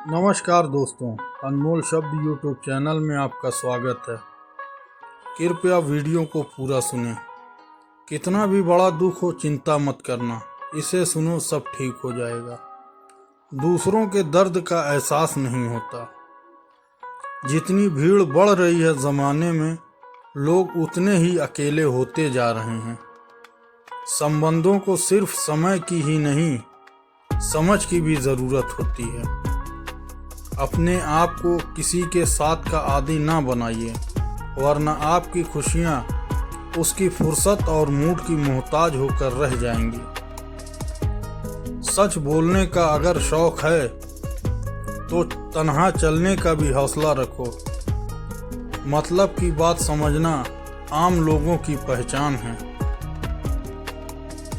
नमस्कार दोस्तों, अनमोल शब्द यूट्यूब चैनल में आपका स्वागत है। कृपया वीडियो को पूरा सुनें। कितना भी बड़ा दुख हो चिंता मत करना, इसे सुनो सब ठीक हो जाएगा। दूसरों के दर्द का एहसास नहीं होता। जितनी भीड़ बढ़ रही है ज़माने में, लोग उतने ही अकेले होते जा रहे हैं। संबंधों को सिर्फ समय की ही नहीं, समझ की भी ज़रूरत होती है। अपने आप को किसी के साथ का आदी ना बनाइए, वरना आपकी खुशियाँ उसकी फुर्सत और मूड की मोहताज होकर रह जाएंगी। सच बोलने का अगर शौक है तो तन्हा चलने का भी हौसला रखो। मतलब की बात समझना आम लोगों की पहचान है,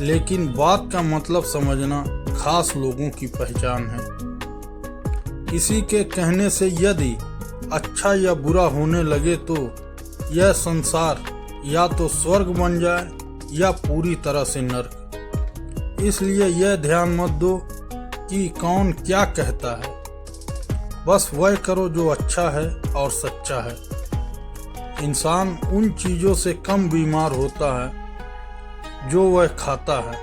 लेकिन बात का मतलब समझना खास लोगों की पहचान है। किसी के कहने से यदि अच्छा या बुरा होने लगे तो यह संसार या तो स्वर्ग बन जाए या पूरी तरह से नर्क। इसलिए यह ध्यान मत दो कि कौन क्या कहता है, बस वह करो जो अच्छा है और सच्चा है। इंसान उन चीज़ों से कम बीमार होता है जो वह खाता है।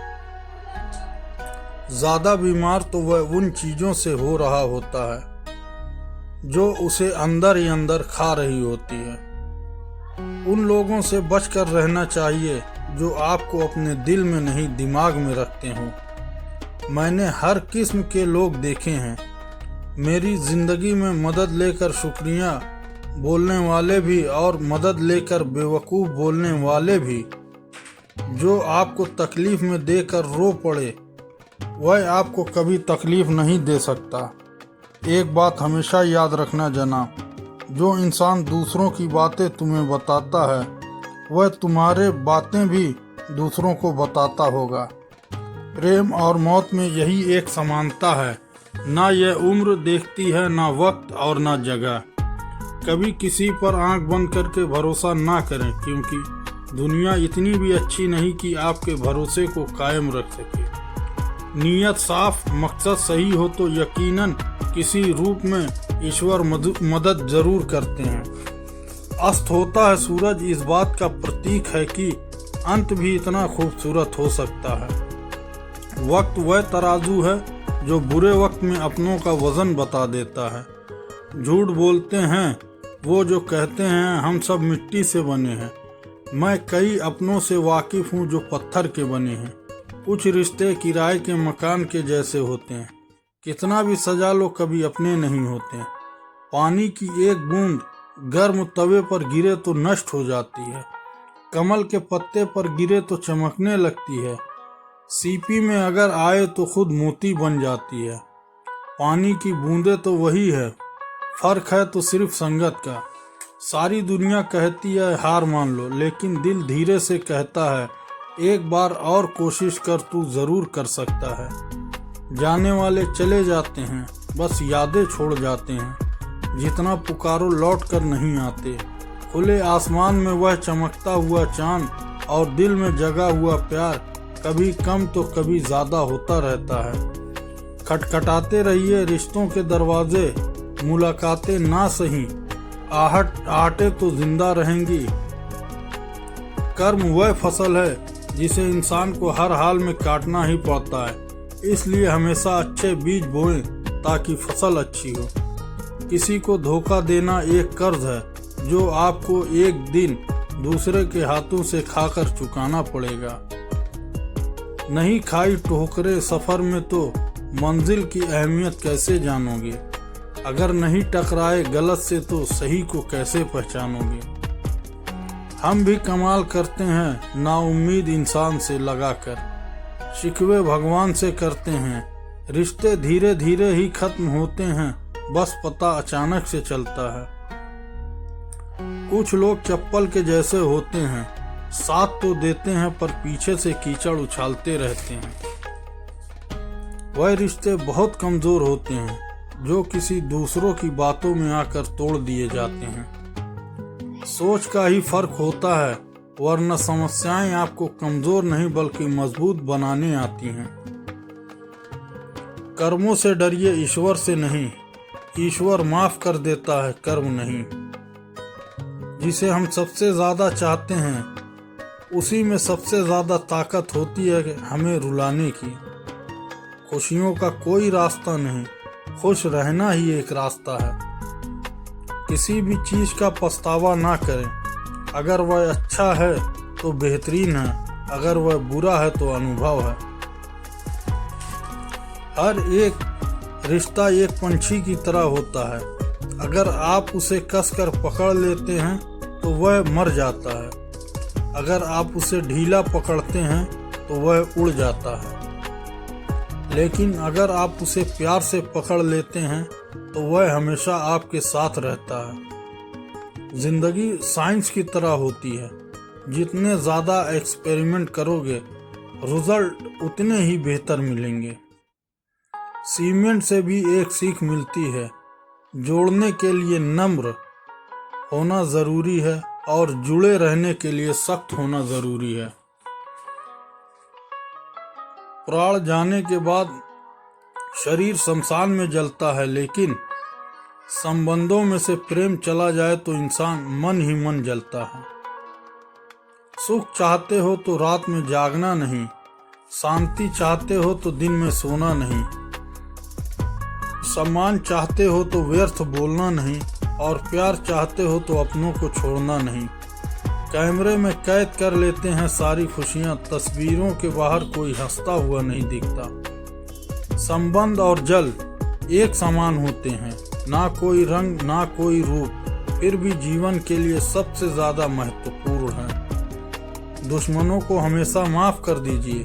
ज़्यादा बीमार तो वह उन चीज़ों से हो रहा होता है जो उसे अंदर ही अंदर खा रही होती है। उन लोगों से बचकर रहना चाहिए जो आपको अपने दिल में नहीं दिमाग में रखते हों। मैंने हर किस्म के लोग देखे हैं। मेरी ज़िंदगी में मदद लेकर शुक्रिया बोलने वाले भी और मदद लेकर बेवकूफ़ बोलने वाले भी। जो आपको तकलीफ़ में देकर रो पड़े वह आपको कभी तकलीफ नहीं दे सकता। एक बात हमेशा याद रखना जनाब, जो इंसान दूसरों की बातें तुम्हें बताता है वह तुम्हारे बातें भी दूसरों को बताता होगा। प्रेम और मौत में यही एक समानता है, ना यह उम्र देखती है, ना वक्त और ना जगह। कभी किसी पर आंख बंद करके भरोसा ना करें, क्योंकि दुनिया इतनी भी अच्छी नहीं कि आपके भरोसे को कायम रख सके। नीयत साफ, मकसद सही हो तो यकीनन किसी रूप में ईश्वर मदद जरूर करते हैं। अस्त होता है सूरज इस बात का प्रतीक है कि अंत भी इतना खूबसूरत हो सकता है। वक्त वह तराजू है जो बुरे वक्त में अपनों का वजन बता देता है। झूठ बोलते हैं वो जो कहते हैं हम सब मिट्टी से बने हैं। मैं कई अपनों से वाकिफ हूँ जो पत्थर के बने हैं। कुछ रिश्ते किराए के मकान के जैसे होते हैं, कितना भी सजा लो कभी अपने नहीं होते। पानी की एक बूंद गर्म तवे पर गिरे तो नष्ट हो जाती है, कमल के पत्ते पर गिरे तो चमकने लगती है, सीपी में अगर आए तो खुद मोती बन जाती है। पानी की बूंदे तो वही है, फर्क है तो सिर्फ संगत का। सारी दुनिया कहती है हार मान लो, लेकिन दिल धीरे से कहता है एक बार और कोशिश कर, तू जरूर कर सकता है। जाने वाले चले जाते हैं, बस यादें छोड़ जाते हैं। जितना पुकारो लौट कर नहीं आते। खुले आसमान में वह चमकता हुआ चांद और दिल में जगा हुआ प्यार कभी कम तो कभी ज़्यादा होता रहता है। खटखटाते रहिए रिश्तों के दरवाजे, मुलाकातें ना सही, आहटें तो जिंदा रहेंगी। कर्म वह फसल है जिसे इंसान को हर हाल में काटना ही पड़ता है। इसलिए हमेशा अच्छे बीज बोएं ताकि फसल अच्छी हो। किसी को धोखा देना एक कर्ज है जो आपको एक दिन दूसरे के हाथों से खाकर चुकाना पड़ेगा। नहीं खाई ठोकरें सफ़र में तो मंजिल की अहमियत कैसे जानोगे। अगर नहीं टकराए गलत से तो सही को कैसे पहचानोगे। हम भी कमाल करते हैं नाउम्मीद इंसान से लगाकर, शिकवे भगवान से करते हैं। रिश्ते धीरे धीरे ही खत्म होते हैं, बस पता अचानक से चलता है। कुछ लोग चप्पल के जैसे होते हैं, साथ तो देते हैं पर पीछे से कीचड़ उछालते रहते हैं। वह रिश्ते बहुत कमज़ोर होते हैं जो किसी दूसरों की बातों में आकर तोड़ दिए जाते हैं। सोच का ही फर्क होता है, वरना समस्याएं आपको कमजोर नहीं बल्कि मजबूत बनाने आती हैं। कर्मों से डरिए, ईश्वर से नहीं। ईश्वर माफ कर देता है, कर्म नहीं। जिसे हम सबसे ज्यादा चाहते हैं उसी में सबसे ज्यादा ताकत होती है हमें रुलाने की। खुशियों का कोई रास्ता नहीं, खुश रहना ही एक रास्ता है। किसी भी चीज का पछतावा ना करें। अगर वह अच्छा है तो बेहतरीन है, अगर वह बुरा है तो अनुभव है। हर एक रिश्ता एक पंछी की तरह होता है। अगर आप उसे कसकर पकड़ लेते हैं तो वह मर जाता है, अगर आप उसे ढीला पकड़ते हैं तो वह उड़ जाता है। लेकिन अगर आप उसे प्यार से पकड़ लेते हैं तो वह हमेशा आपके साथ रहता है। जिंदगी साइंस की तरह होती है। जितने ज़्यादा एक्सपेरिमेंट करोगे रिजल्ट उतने ही बेहतर मिलेंगे। सीमेंट से भी एक सीख मिलती है, जोड़ने के लिए नम्र होना ज़रूरी है और जुड़े रहने के लिए सख्त होना ज़रूरी है। प्राण जाने के बाद शरीर शमशान में जलता है, लेकिन संबंधों में से प्रेम चला जाए तो इंसान मन ही मन जलता है। सुख चाहते हो तो रात में जागना नहीं, शांति चाहते हो तो दिन में सोना नहीं, सम्मान चाहते हो तो व्यर्थ बोलना नहीं, और प्यार चाहते हो तो अपनों को छोड़ना नहीं। कैमरे में कैद कर लेते हैं सारी खुशियां, तस्वीरों के बाहर कोई हंसता हुआ नहीं दिखता। संबंध और जल एक समान होते हैं, ना कोई रंग ना कोई रूप, फिर भी जीवन के लिए सबसे ज्यादा महत्वपूर्ण है। दुश्मनों को हमेशा माफ कर दीजिए,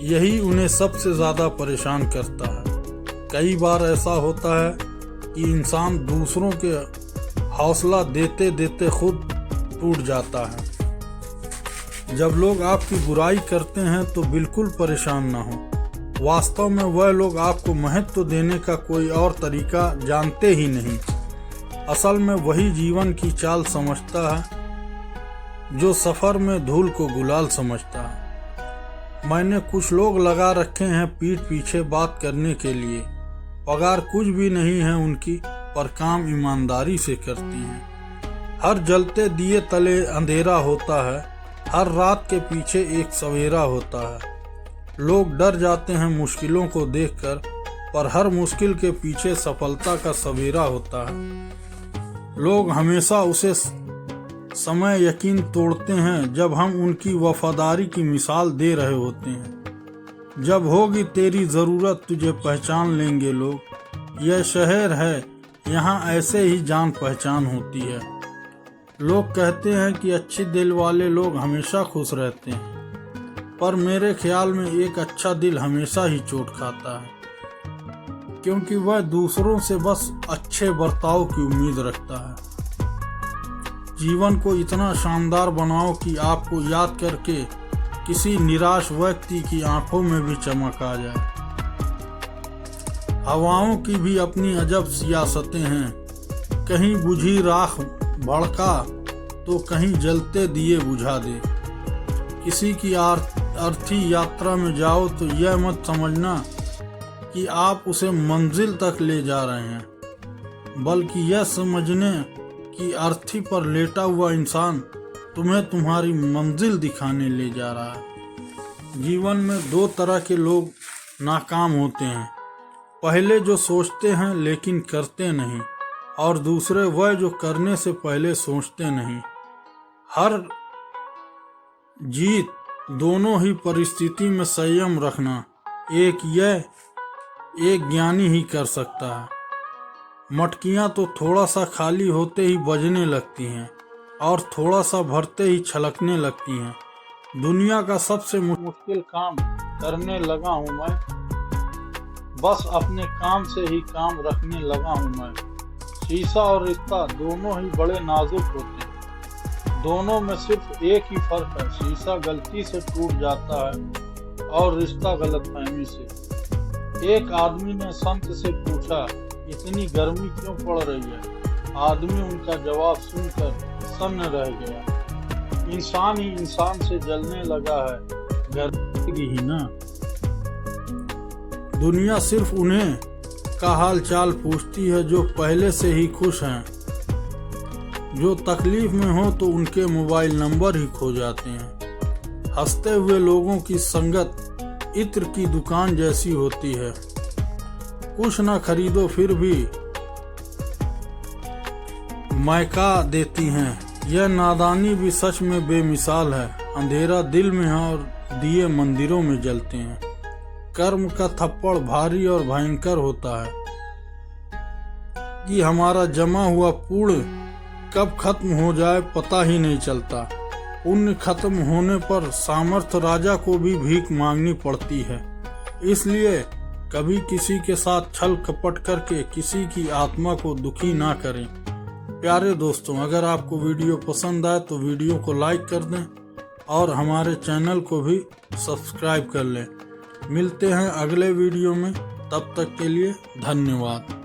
यही उन्हें सबसे ज्यादा परेशान करता है। कई बार ऐसा होता है कि इंसान दूसरों के हौसला देते देते खुद टूट जाता है। जब लोग आपकी बुराई करते हैं तो बिल्कुल परेशान ना हो। वास्तव में वह लोग आपको महत्व देने का कोई और तरीका जानते ही नहीं। असल में वही जीवन की चाल समझता है जो सफर में धूल को गुलाल समझता है। मैंने कुछ लोग लगा रखे हैं पीठ पीछे बात करने के लिए। पगार कुछ भी नहीं है उनकी, पर काम ईमानदारी से करती हैं। हर जलते दिए तले अंधेरा होता है, हर रात के पीछे एक सवेरा होता है। लोग डर जाते हैं मुश्किलों को देखकर, पर हर मुश्किल के पीछे सफलता का सवेरा होता है। लोग हमेशा उसे समय यकीन तोड़ते हैं जब हम उनकी वफादारी की मिसाल दे रहे होते हैं। जब होगी तेरी ज़रूरत तुझे पहचान लेंगे लोग। यह शहर है, यहाँ ऐसे ही जान पहचान होती है। लोग कहते हैं कि अच्छे दिल वाले लोग हमेशा खुश रहते हैं, पर मेरे ख्याल में एक अच्छा दिल हमेशा ही चोट खाता है, क्योंकि वह दूसरों से बस अच्छे बर्ताव की उम्मीद रखता है। जीवन को इतना शानदार बनाओ कि आपको याद करके किसी निराश व्यक्ति की आंखों में भी चमक आ जाए। हवाओं की भी अपनी अजब सियासतें हैं, कहीं बुझी राख भड़का तो कहीं जलते दिए बुझा दे। किसी की अर्थी यात्रा में जाओ तो यह मत समझना कि आप उसे मंजिल तक ले जा रहे हैं, बल्कि यह समझने कि अर्थी पर लेटा हुआ इंसान तुम्हें तुम्हारी मंजिल दिखाने ले जा रहा है। जीवन में दो तरह के लोग नाकाम होते हैं, पहले जो सोचते हैं लेकिन करते नहीं, और दूसरे वह जो करने से पहले सोचते नहीं। हर जीत दोनों ही परिस्थिति में संयम रखना एक ज्ञानी ही कर सकता है। मटकियां तो थोड़ा सा खाली होते ही बजने लगती हैं और थोड़ा सा भरते ही छलकने लगती हैं। दुनिया का सबसे मुश्किल काम करने लगा हूँ मैं, बस अपने काम से ही काम रखने लगा हूँ मैं। शीशा और रिश्ता दोनों ही बड़े नाजुक होते हैं, दोनों में सिर्फ एक ही फर्क है, शीशा गलती से टूट जाता है और रिश्ता गलतफहमी से। एक आदमी ने संत से पूछा, इतनी गर्मी क्यों पड़ रही है? आदमी उनका जवाब सुनकर सन्न रह गया। इंसान ही इंसान से जलने लगा है, गर्मी ही ना। दुनिया सिर्फ उन्हें का हाल चाल पूछती है जो पहले से ही खुश हैं। जो तकलीफ में हो तो उनके मोबाइल नंबर ही खो जाते हैं। हंसते हुए लोगों की संगत इत्र की दुकान जैसी होती है। कुछ ना खरीदो फिर भी महका देती हैं। यह नादानी भी सच में बेमिसाल है। अंधेरा दिल में है और दिए मंदिरों में जलते हैं। कर्म का थप्पड़ भारी और भयंकर होता है कि हमारा जमा हुआ पुण्य कब खत्म हो जाए पता ही नहीं चलता। पुण्य खत्म होने पर सामर्थ्य राजा को भी भीख मांगनी पड़ती है। इसलिए कभी किसी के साथ छल कपट करके किसी की आत्मा को दुखी ना करें। प्यारे दोस्तों, अगर आपको वीडियो पसंद आए तो वीडियो को लाइक कर दें और हमारे चैनल को भी सब्सक्राइब कर लें। मिलते हैं अगले वीडियो में, तब तक के लिए धन्यवाद।